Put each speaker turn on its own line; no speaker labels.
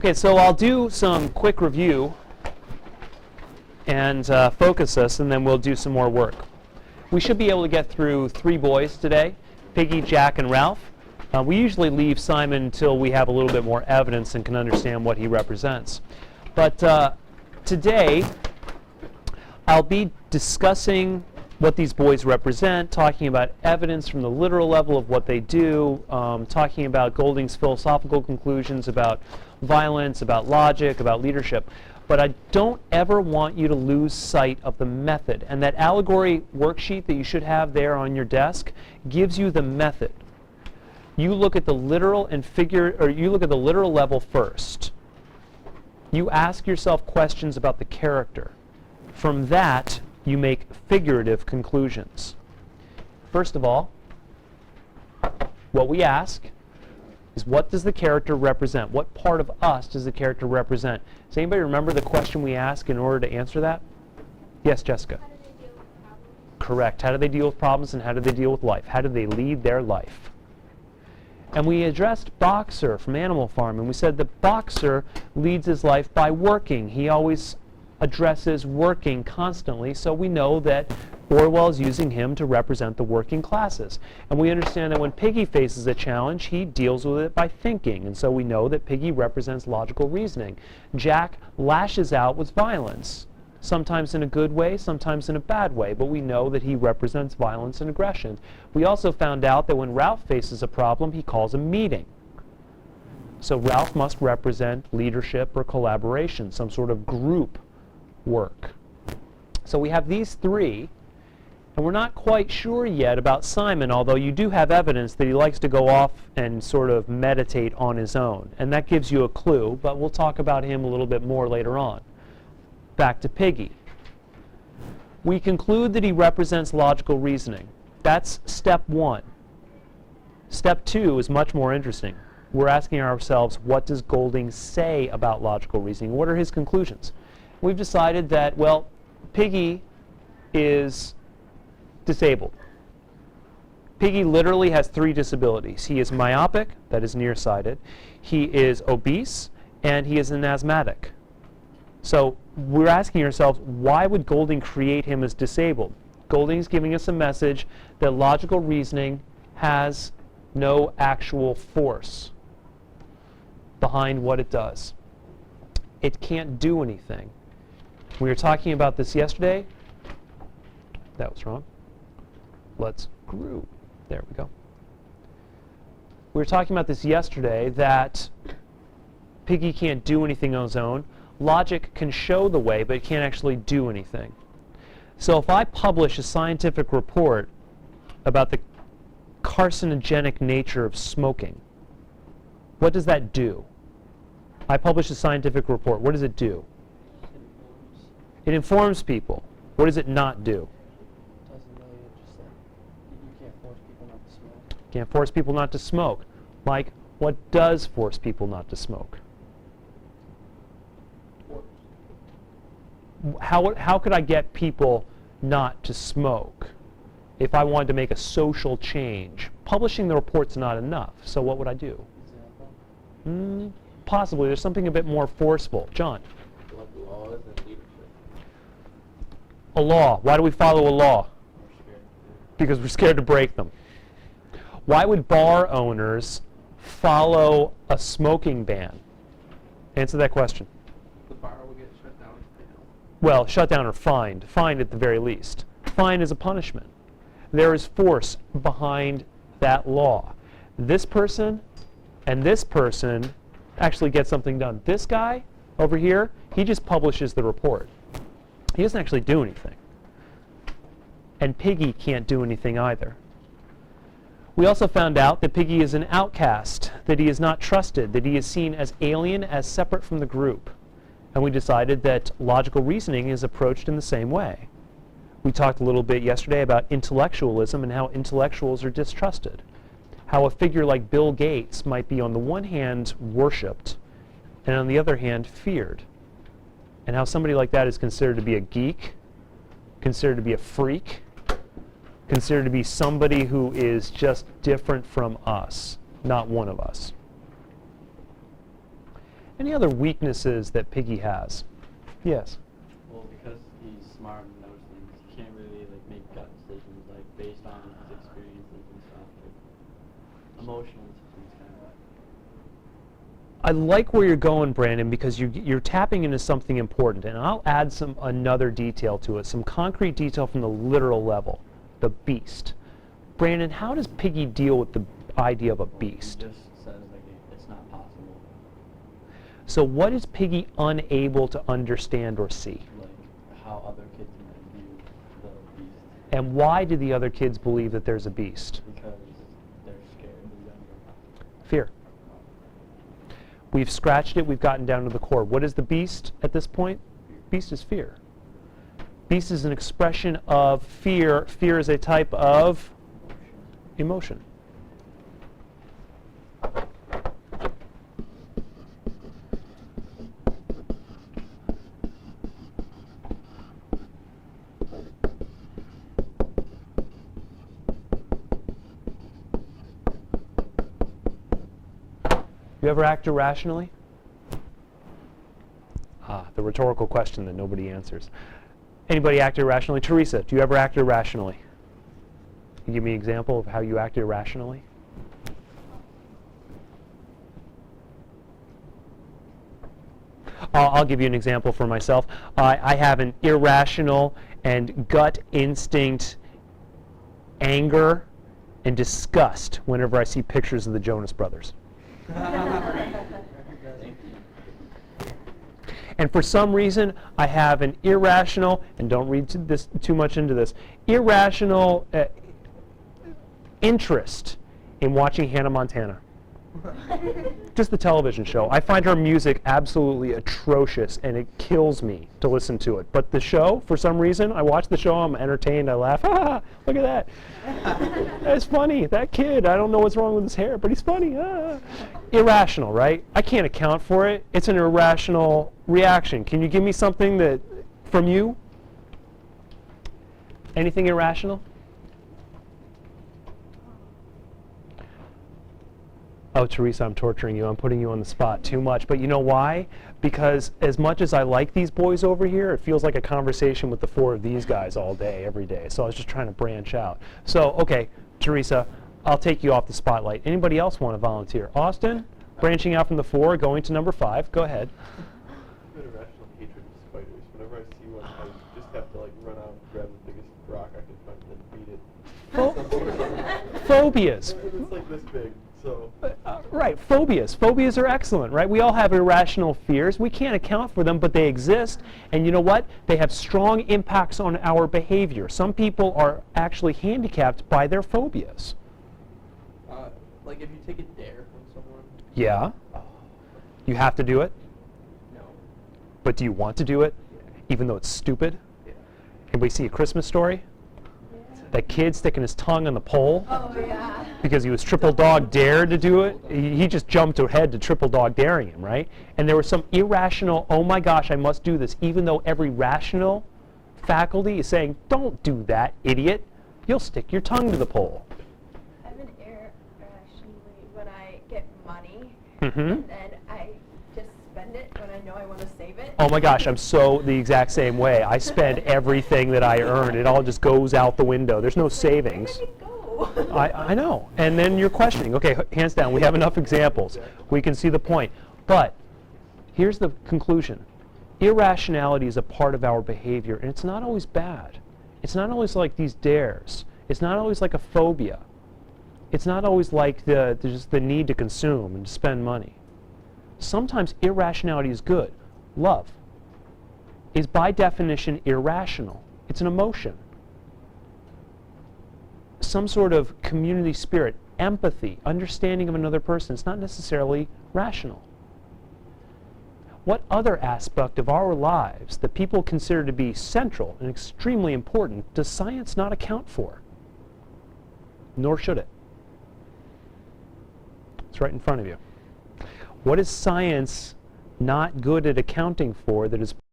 Okay, so I'll do some quick review and focus us, and then we'll do some more work. We should be able to get through 3 boys today, Piggy, Jack, and Ralph. We usually leave Simon until we have a little bit more evidence and can understand what he represents. But today, I'll be discussing what these boys represent, talking about evidence from the literal level of what they do, talking about Golding's philosophical conclusions about violence, about logic, about leadership. But I don't ever want you to lose sight of the method. And that Allegory worksheet that you should have there on your desk gives you the method. You look at the literal and you look at the literal level first. You ask yourself questions about the character. From that, you make figurative conclusions. First of all, what we ask is, what does the character represent? What part of us does the character represent? Does anybody remember the question we ask in order to answer that? Yes, Jessica.
How do they deal with problems?
Correct. How do they deal with problems, and how do they deal with life? How do they lead their life? And we addressed Boxer from Animal Farm, and we said that Boxer leads his life by working. He always addresses working constantly, so we know that Orwell is using him to represent the working classes. And we understand that when Piggy faces a challenge, he deals with it by thinking, and so we know that Piggy represents logical reasoning. Jack lashes out with violence, sometimes in a good way, sometimes in a bad way, but we know that he represents violence and aggression. We also found out that when Ralph faces a problem, he calls a meeting. So Ralph must represent leadership or collaboration, some sort of group work. So we have these 3, and we're not quite sure yet about Simon, although you do have evidence that he likes to go off and sort of meditate on his own, and that gives you a clue, but we'll talk about him a little bit more later on. Back to Piggy. We conclude that he represents logical reasoning. That's step 1. Step 2 is much more interesting. We're asking ourselves, what does Golding say about logical reasoning? What are his conclusions? We've decided that, well, Piggy is disabled. Piggy literally has 3 disabilities. He is myopic, that is nearsighted. He is obese, and he is an asthmatic. So we're asking ourselves, why would Golding create him as disabled? Golding's giving us a message that logical reasoning has no actual force behind what it does. It can't do anything. We were talking about this yesterday. That was wrong. Let's group. There we go. We were talking about this yesterday, that Piggy can't do anything on his own. Logic can show the way, but it can't actually do anything. So if I publish a scientific report about the carcinogenic nature of smoking, what does that do? I publish a scientific report. What does it do? It informs people. What does it not do?
It doesn't really, just that you can't force people not to smoke.
Can't force people not to smoke. Mike, what does force people not to smoke? How could I get people not to smoke if I wanted to make a social change? Publishing the report's not enough, so what would I do?
Example?
Possibly. There's something a bit more forceful. John?
Like laws and leadership.
A law. Why do we follow a law? Because we're scared to break them. Why would bar owners follow a smoking ban? Answer that question.
The bar will get shut down if they don't.
Well, shut down or fined. Fined at the very least. Fine is a punishment. There is force behind that law. This person and this person actually get something done. This guy over here, he just publishes the report. He doesn't actually do anything. And Piggy can't do anything either. We also found out that Piggy is an outcast, that he is not trusted, that he is seen as alien, as separate from the group. And we decided that logical reasoning is approached in the same way. We talked a little bit yesterday about intellectualism and how intellectuals are distrusted. How a figure like Bill Gates might be on the one hand worshipped and on the other hand feared. And how somebody like that is considered to be a geek, considered to be a freak, considered to be somebody who is just different from us, not one of us. Any other weaknesses that Piggy has? Yes.
Well, because he's smart and knows things, he can't really like make gut decisions like based on his experiences and stuff. Like, emotionally, he's kind of like.
I like where you're going, Brandon, because you're tapping into something important, and I'll add another detail to it, some concrete detail from the literal level, the beast. Brandon, how does Piggy deal with the idea of a beast?
He just says like it's not possible.
So what is Piggy unable to understand or see?
Like how other kids might view the beast.
And why do the other kids believe that there's a beast?
Because they're scared of the younger.
Fear. We've scratched it, we've gotten down to the core. What is the beast at this point? Beast is fear. Beast is an expression of fear. Fear is a type of emotion. You ever act irrationally? The rhetorical question that nobody answers. Anybody act irrationally? Teresa, do you ever act irrationally? Can you give me an example of how you act irrationally? I'll give you an example for myself. I have an irrational and gut instinct anger and disgust whenever I see pictures of the Jonas Brothers. And for some reason, I have an irrational, and don't read too much into this, irrational interest in watching Hannah Montana. Just the television show. I find her music absolutely atrocious, and it kills me to listen to it. But the show, for some reason, I watch the show, I'm entertained, I laugh. Ah, look at that. That's funny. That kid, I don't know what's wrong with his hair, but he's funny. Ah. Irrational, right? I can't account for it. It's an irrational reaction. Can you give me something that, from you? Anything irrational? Oh, Teresa, I'm torturing you. I'm putting you on the spot too much. But you know why? Because as much as I like these boys over here, it feels like a conversation with the four of these guys all day, every day. So I was just trying to branch out. So, okay, Teresa, I'll take you off the spotlight. Anybody else want to volunteer? Austin, branching out from the four, going to number 5. Go ahead.
I have an irrational hatred of spiders. Whenever I see one, I just have to like run out and grab the biggest rock I can find and then beat it.
Phobias.
It's like this big, so.
Right, phobias. Phobias are excellent, right? We all have irrational fears. We can't account for them, but they exist. And you know what? They have strong impacts on our behavior. Some people are actually handicapped by their phobias.
Like if you take a dare from someone.
Yeah. You have to do it,
No.
but do you want to do it, even though it's stupid?
Yeah.
Anybody see A Christmas Story? That kid sticking his tongue on the pole
Oh, yeah.
because he was triple dog dared to do it. He just jumped ahead to triple dog daring him, right? And there was some irrational, oh my gosh, I must do this, even though every rational faculty is saying, don't do that, idiot. You'll stick your tongue to the pole.
I have an irrationally when I get money,
Mm-hmm.
and then I just spend it when I know I want to save it.
Oh my gosh, I'm so the exact same way. I spend everything that I earn. It all just goes out the window. There's no savings.
Where did it go?
I know. And then you're questioning. Okay, hands down, we have enough examples. We can see the point. But here's the conclusion. Irrationality is a part of our behavior, and it's not always bad. It's not always like these dares. It's not always like a phobia. It's not always like just the need to consume and to spend money. Sometimes irrationality is good. Love is by definition irrational. It's an emotion. Some sort of community spirit, empathy, understanding of another person. It's not necessarily rational. What other aspect of our lives that people consider to be central and extremely important does science not account for? Nor should it. It's right in front of you. What is science not good at accounting for that is